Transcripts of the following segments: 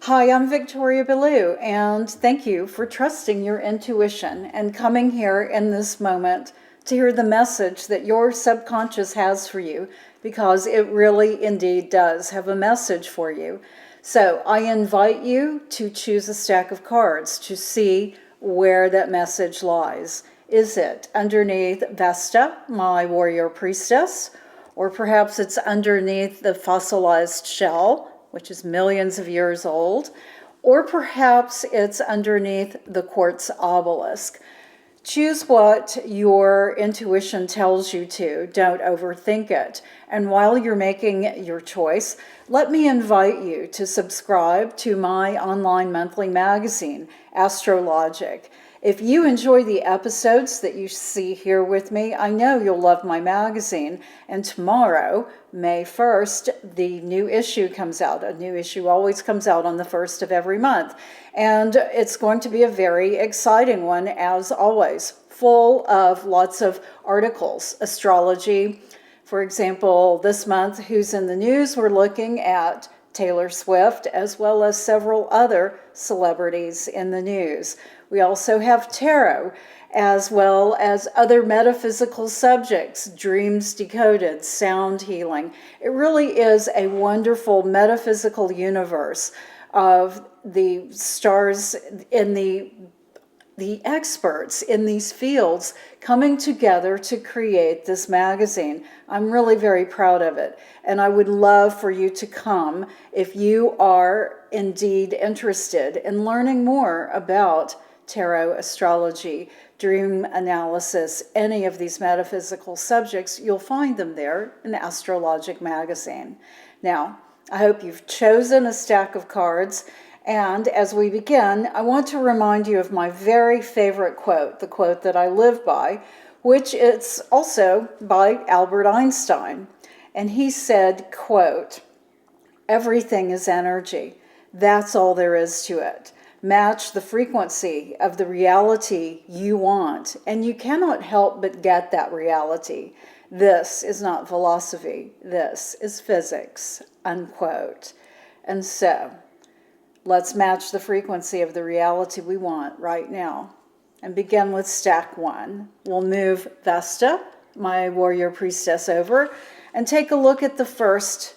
Hi, I'm Victoria Ballou, and thank you for trusting your intuition and coming here in this moment to hear the message that your subconscious has for you, because it really indeed does have a message for you. So I invite you to choose a stack of cards to see where that message lies. Is it underneath Vesta, my warrior priestess? Or perhaps it's underneath the fossilized shell, which is millions of years old, or perhaps it's underneath the quartz obelisk. Choose what your intuition tells you to. Don't overthink it. And while you're making your choice, let me invite you to subscribe to my online monthly magazine, Astrologic. If you enjoy the episodes that you see here with me, I know you'll love my magazine. And tomorrow, May 1st, the new issue comes out. A new issue always comes out on the 1st of every month. And it's going to be a very exciting one, as always, full of lots of articles, astrology. For example, this month, Who's in the News, we're looking at Taylor Swift, as well as several other celebrities in the news. We also have tarot, as well as other metaphysical subjects, dreams decoded, sound healing. It really is a wonderful metaphysical universe of the stars in the experts in these fields coming together to create this magazine. I'm really very proud of it, and I would love for you to come if you are indeed interested in learning more about tarot, astrology, dream analysis, any of these metaphysical subjects. You'll find them there in the Astrologic magazine. Now, I hope you've chosen a stack of cards. And as we begin, I want to remind you of my very favorite quote, the quote that I live by, which is also by Albert Einstein. And he said, quote, "Everything is energy. That's all there is to it. Match the frequency of the reality you want, and you cannot help but get that reality. This is not philosophy. This is physics," unquote. And so, let's match the frequency of the reality we want right now and begin with stack one. We'll move Vesta, my warrior priestess, over and take a look at the first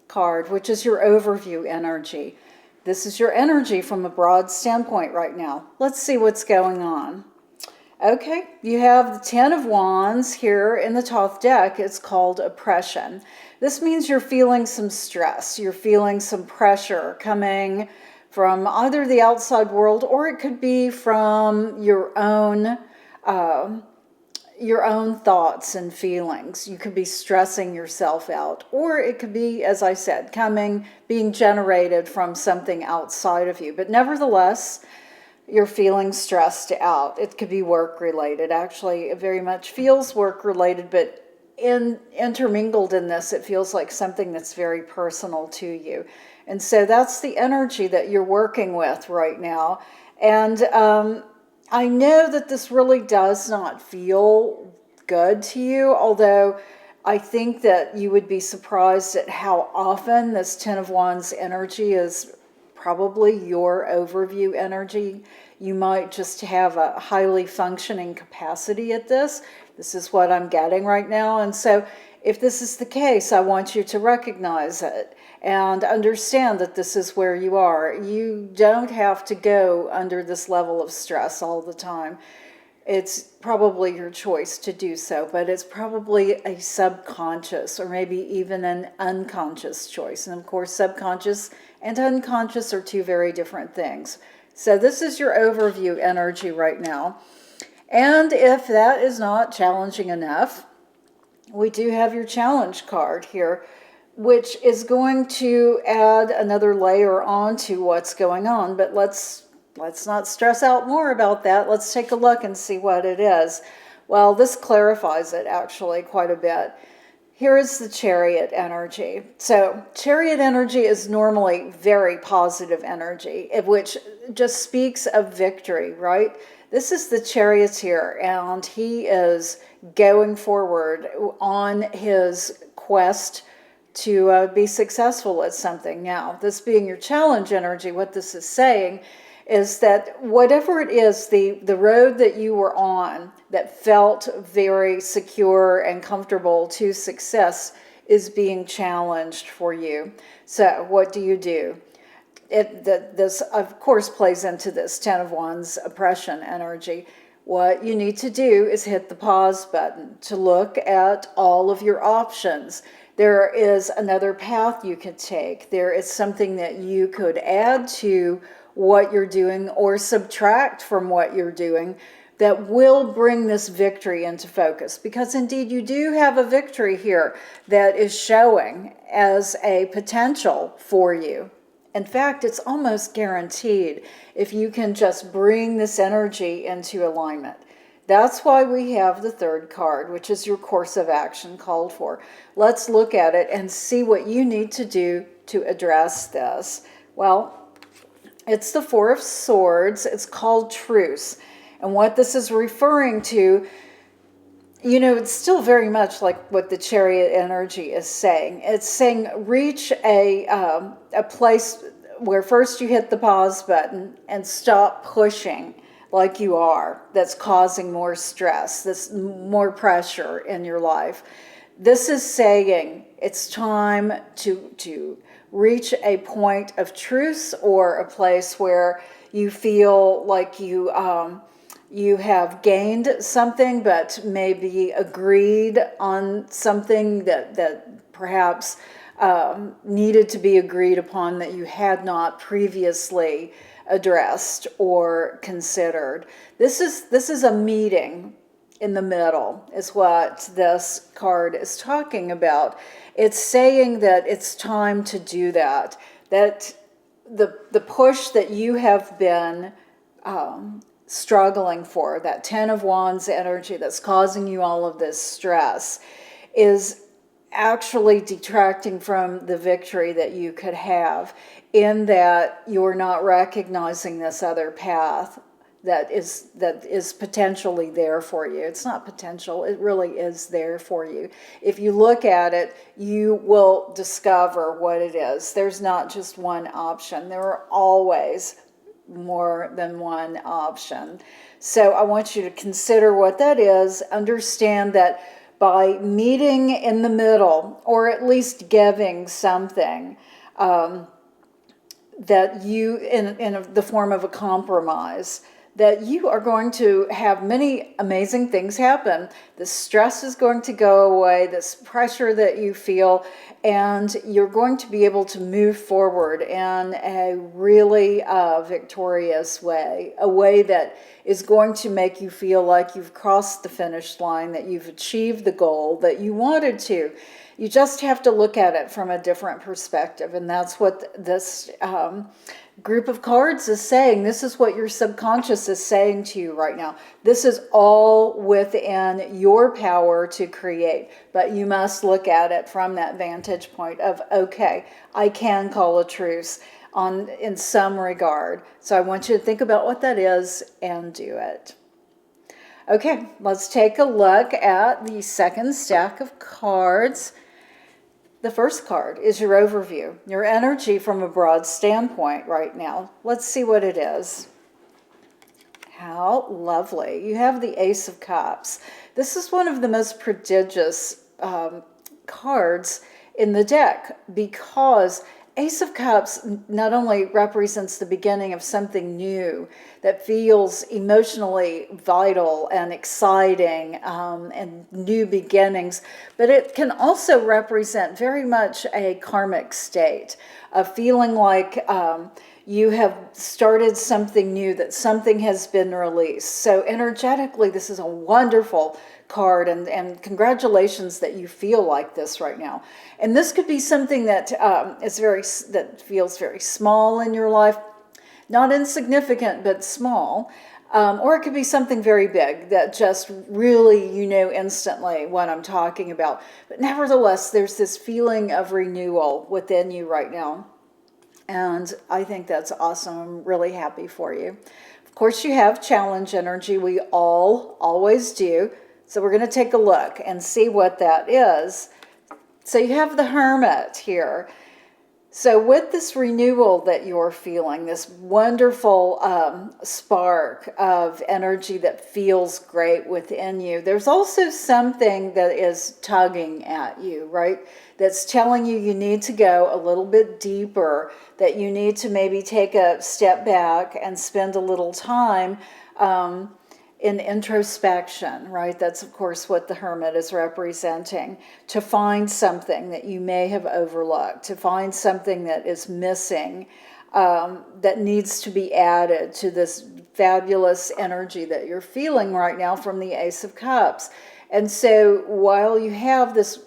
card, which is your overview energy. This is your energy from a broad standpoint right now. Let's see what's going on. Okay, you have the 10 of Wands here in the top deck. It's called oppression. This means you're feeling some stress. You're feeling some pressure coming from either the outside world, or it could be from your own thoughts and feelings. You could be stressing yourself out, or it could be, as I said, being generated from something outside of you. But nevertheless, you're feeling stressed out. It could be work-related. Actually, it very much feels work-related, but intermingled in this, it feels like something that's very personal to you. And so that's the energy that you're working with right now. And I know that this really does not feel good to you, although I think that you would be surprised at how often this 10 of Wands energy is probably your overview energy. You might just have a highly functioning capacity at this. This is what I'm getting right now. And so if this is the case, I want you to recognize it and understand that this is where you are. You don't have to go under this level of stress all the time. It's probably your choice to do so, but it's probably a subconscious or maybe even an unconscious choice. And of course, subconscious and unconscious are two very different things. So this is your overview energy right now. And if that is not challenging enough, we do have your challenge card here, which is going to add another layer onto what's going on. But let's not stress out more about that. Let's take a look and see what it is. Well, this clarifies it actually quite a bit. Here is the Chariot energy. So Chariot energy is normally very positive energy, which just speaks of victory, right? This is the Charioteer, and he is going forward on his quest to be successful at something. Now, this being your challenge energy, what this is saying is that whatever it is, the road that you were on that felt very secure and comfortable to success is being challenged for you. So what do? This, of course, plays into this Ten of Wands oppression energy. What you need to do is hit the pause button to look at all of your options. There is another path you could take. There is something that you could add to what you're doing or subtract from what you're doing that will bring this victory into focus. Because indeed you do have a victory here that is showing as a potential for you. In fact, it's almost guaranteed if you can just bring this energy into alignment. That's why we have the third card, which is your course of action called for. Let's look at it and see what you need to do to address this. Well, it's the Four of Swords. It's called truce. And what this is referring to, you know, it's still very much like what the Chariot energy is saying. It's saying reach a place where first you hit the pause button and stop pushing like you are, that's causing more stress, that's more pressure in your life. This is saying it's time to reach a point of truce or a place where you feel like you have gained something, but maybe agreed on something that perhaps needed to be agreed upon that you had not previously addressed or considered. This is a meeting in the middle, is what this card is talking about. It's saying that it's time to do that. That the push that you have been struggling for, that Ten of Wands energy that's causing you all of this stress, is actually detracting from the victory that you could have, in that you're not recognizing this other path that is potentially there for you. It's not potential, it really is there for you. If you look at it, you will discover what it is. There's not just one option. There are always more than one option. So I want you to consider what that is. Understand that by meeting in the middle, or at least giving something that you, in the form of a compromise, that you are going to have many amazing things happen. The stress is going to go away, this pressure that you feel, and you're going to be able to move forward in a really victorious way, a way that is going to make you feel like you've crossed the finish line, that you've achieved the goal that you wanted to. You just have to look at it from a different perspective, and that's what this group of cards is saying. This is what your subconscious is saying to you right now. This is all within your power to create, but you must look at it from that vantage point of, okay, I can call a truce in some regard. So I want you to think about what that is and do it. Okay, let's take a look at the second stack of cards. The first card is your overview, your energy from a broad standpoint right now. Let's see what it is. How lovely. You have the Ace of Cups. This is one of the most prodigious cards in the deck, because Ace of Cups not only represents the beginning of something new that feels emotionally vital and exciting and new beginnings, but it can also represent very much a karmic state, a feeling like you have started something new, that something has been released. So energetically, this is a wonderful card, and congratulations that you feel like this right now. And this could be something that that feels very small in your life, not insignificant, but small. Or it could be something very big that just really, you know instantly what I'm talking about. But nevertheless, there's this feeling of renewal within you right now. And I think that's awesome. I'm really happy for you. Of course, you have challenge energy. We all always do. So we're going to take a look and see what that is. So you have the Hermit here. So with this renewal that you're feeling, this wonderful spark of energy that feels great within you, there's also something that is tugging at you, right? That's telling you you need to go a little bit deeper, that you need to maybe take a step back and spend a little time in introspection, right? That's, of course, what the Hermit is representing. To find something that you may have overlooked, to find something that is missing, that needs to be added to this fabulous energy that you're feeling right now from the Ace of Cups. And so while you have this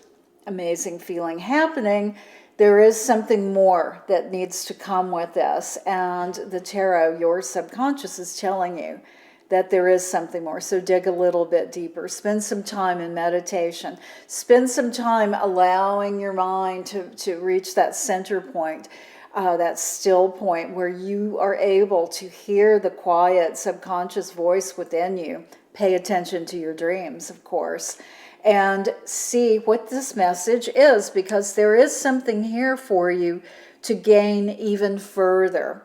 amazing feeling happening, there is something more that needs to come with this. And the tarot, your subconscious, is telling you that there is something more. So dig a little bit deeper. Spend some time in meditation. Spend some time allowing your mind to reach that center point, that still point where you are able to hear the quiet subconscious voice within you. Pay attention to your dreams, of course, and see what this message is, because there is something here for you to gain even further.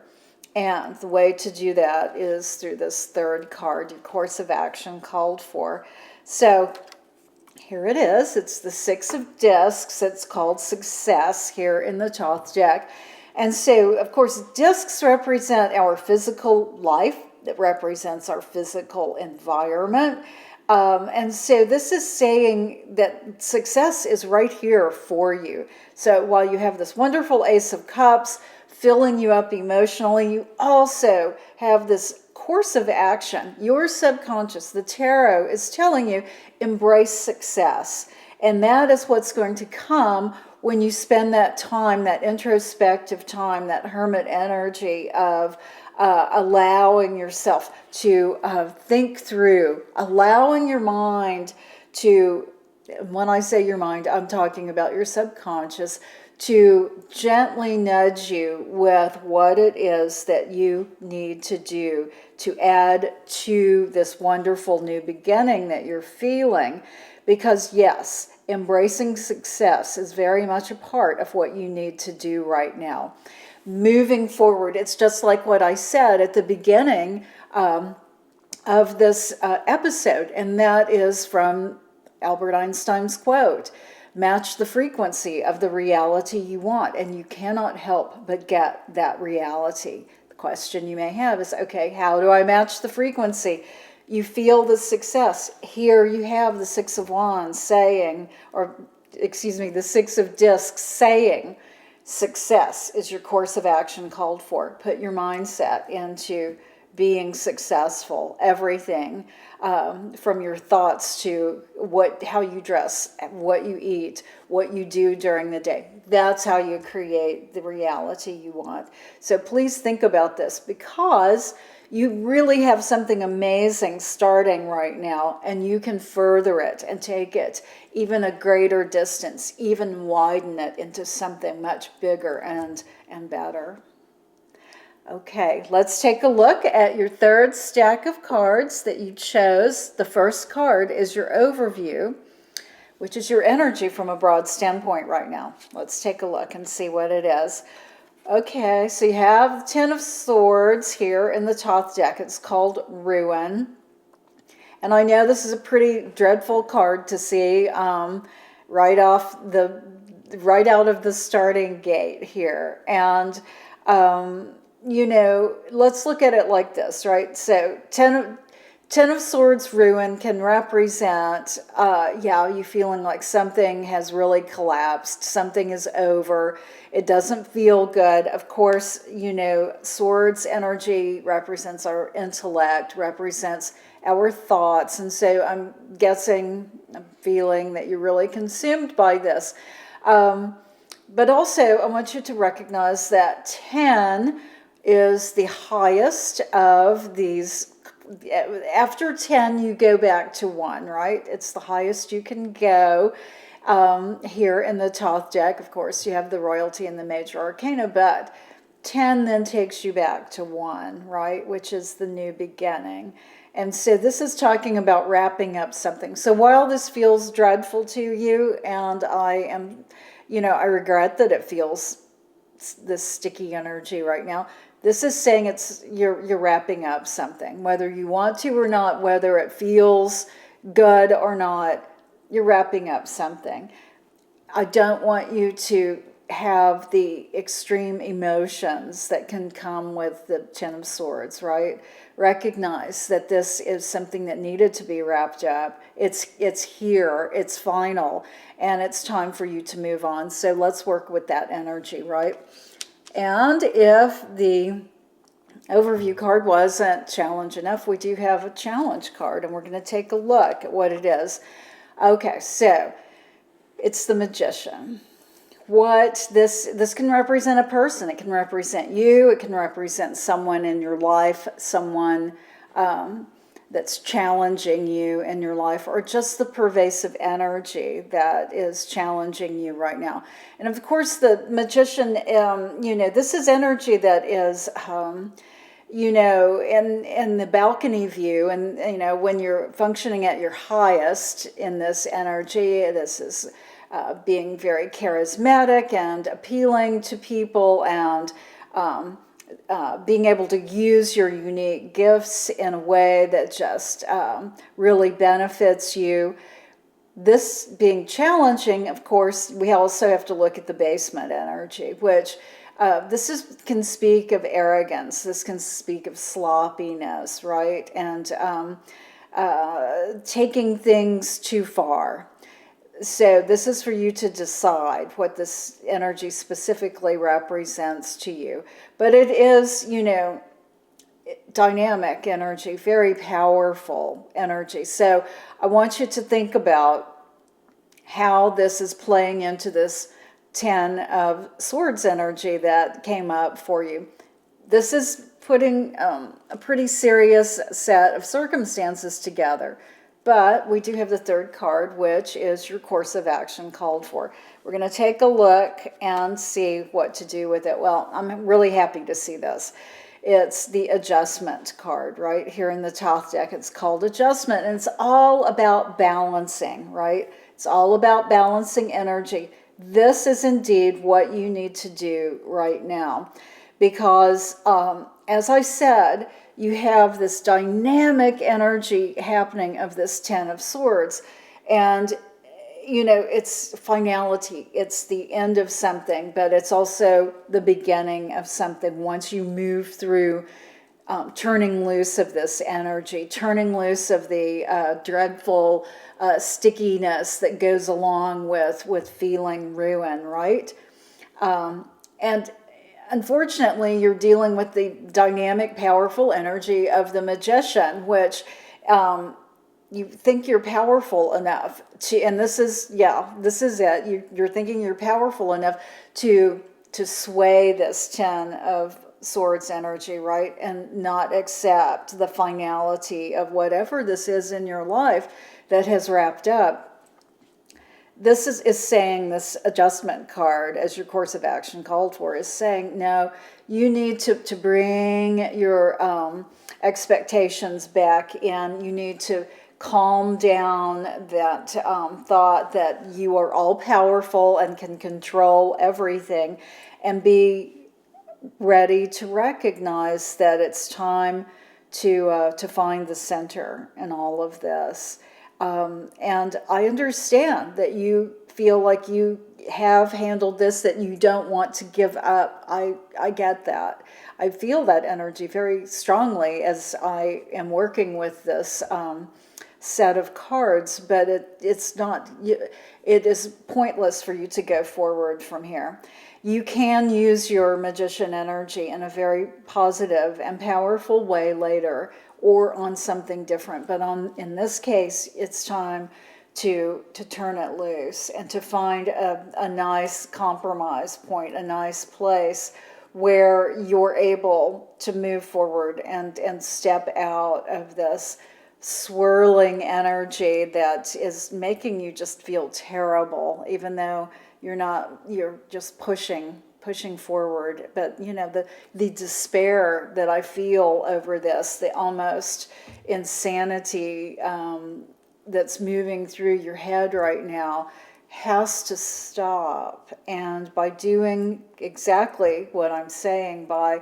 And the way to do that is through this third card, your course of action called for. So here it is. It's the Six of Discs. It's called Success here in the Thoth deck. And so, of course, discs represent our physical life. It represents our physical environment. And so this is saying that success is right here for you. So while you have this wonderful Ace of Cups filling you up emotionally, you also have this course of action. Your subconscious, the tarot, is telling you, embrace success. And that is what's going to come when you spend that time, that introspective time, that hermit energy of allowing yourself to think through, allowing your mind to, when I say your mind, I'm talking about your subconscious, to gently nudge you with what it is that you need to do to add to this wonderful new beginning that you're feeling. Because yes, embracing success is very much a part of what you need to do right now. Moving forward, it's just like what I said at the beginning of this episode, and that is from Albert Einstein's quote: match the frequency of the reality you want, and you cannot help but get that reality. The question you may have is, okay, how do I match the frequency? You feel the success. Here you have the Six of Wands saying, the Six of Discs saying, success is your course of action called for. Put your mindset into being successful. Everything from your thoughts to how you dress, what you eat, what you do during the day. That's how you create the reality you want. So please think about this, because you really have something amazing starting right now, and you can further it and take it even a greater distance, even widen it into something much bigger and better. Okay, let's take a look at your third stack of cards that you chose. The first card is your overview, which is your energy from a broad standpoint right now. Let's take a look and see what it is. Okay, so you have the Ten of Swords here in the Thoth deck. It's called Ruin. And I know this is a pretty dreadful card to see right out of the starting gate here. And let's look at it like this, right? So Ten of Swords Ruin can represent, you feeling like something has really collapsed, something is over, it doesn't feel good. Of course, Swords energy represents our intellect, represents our thoughts, and so I'm feeling that you're really consumed by this. But also, I want you to recognize that 10 is the highest of these. After 10, you go back to 1, right? It's the highest you can go. Here in the Thoth deck, of course, you have the royalty and the major arcana, but 10 then takes you back to 1, right? Which is the new beginning. And so this is talking about wrapping up something. So while this feels dreadful to you, and I am, I regret that it feels this sticky energy right now, this is saying you're wrapping up something, whether you want to or not, whether it feels good or not, you're wrapping up something. I don't want you to have the extreme emotions that can come with the Ten of Swords, right? Recognize that this is something that needed to be wrapped up. It's here, it's final, and it's time for you to move on. So let's work with that energy, right? And if the overview card wasn't challenge enough, we do have a challenge card, and we're going to take a look at what it is. Okay, so it's the Magician. What this can represent a person, it can represent you, it can represent someone in your life, someone that's challenging you in your life, or just the pervasive energy that is challenging you right now. And of course, the Magician, this is energy that is, in the balcony view, and, when you're functioning at your highest in this energy, this is being very charismatic and appealing to people, and being able to use your unique gifts in a way that just really benefits you. This being challenging, of course, we also have to look at the basement energy, which can speak of arrogance. This can speak of sloppiness, right? And taking things too far. So this is for you to decide what this energy specifically represents to you. But it is, dynamic energy, very powerful energy. So I want you to think about how this is playing into this Ten of Swords energy that came up for you. This is putting a pretty serious set of circumstances together. But we do have the third card, which is your course of action called for. We're going to take a look and see what to do with it. Well, I'm really happy to see this. It's the adjustment card right here in the top deck. It's called adjustment, and it's all about balancing, right? It's all about balancing energy. This is indeed what you need to do right now, because as I said, you have this dynamic energy happening of this Ten of Swords. And, it's finality. It's the end of something, but it's also the beginning of something once you move through turning loose of this energy, turning loose of the dreadful stickiness that goes along with feeling ruin, right? And unfortunately, you're dealing with the dynamic, powerful energy of the Magician, which you think you're powerful enough to, and this is it. You're thinking you're powerful enough to sway this Ten of Swords energy, right? And not accept the finality of whatever this is in your life that has wrapped up. This is saying, this adjustment card, as your course of action called for, is saying, no, you need to bring your expectations back in. You need to calm down that thought that you are all powerful and can control everything, and be ready to recognize that it's time to find the center in all of this. And I understand that you feel like you have handled this, that you don't want to give up. I get that. I feel that energy very strongly as I am working with this set of cards, but it is pointless for you to go forward from here. You can use your Magician energy in a very positive and powerful way later, or on something different. But in this case, it's time to turn it loose and to find a nice compromise point, a nice place where you're able to move forward and step out of this swirling energy that is making you just feel terrible, even though you're just pushing pushing forward. But, the despair that I feel over this, the almost insanity that's moving through your head right now has to stop. And by doing exactly what I'm saying, by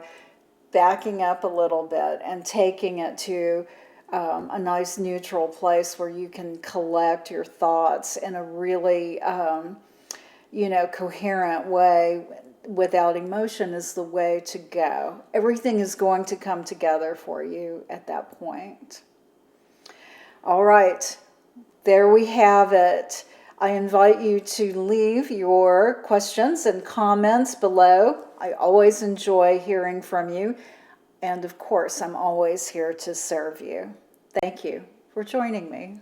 backing up a little bit and taking it to a nice neutral place where you can collect your thoughts in a really, coherent way without emotion is the way to go. Everything is going to come together for you at that point. All right, there we have it. I invite you to leave your questions and comments below. I always enjoy hearing from you. And of course, I'm always here to serve you. Thank you for joining me.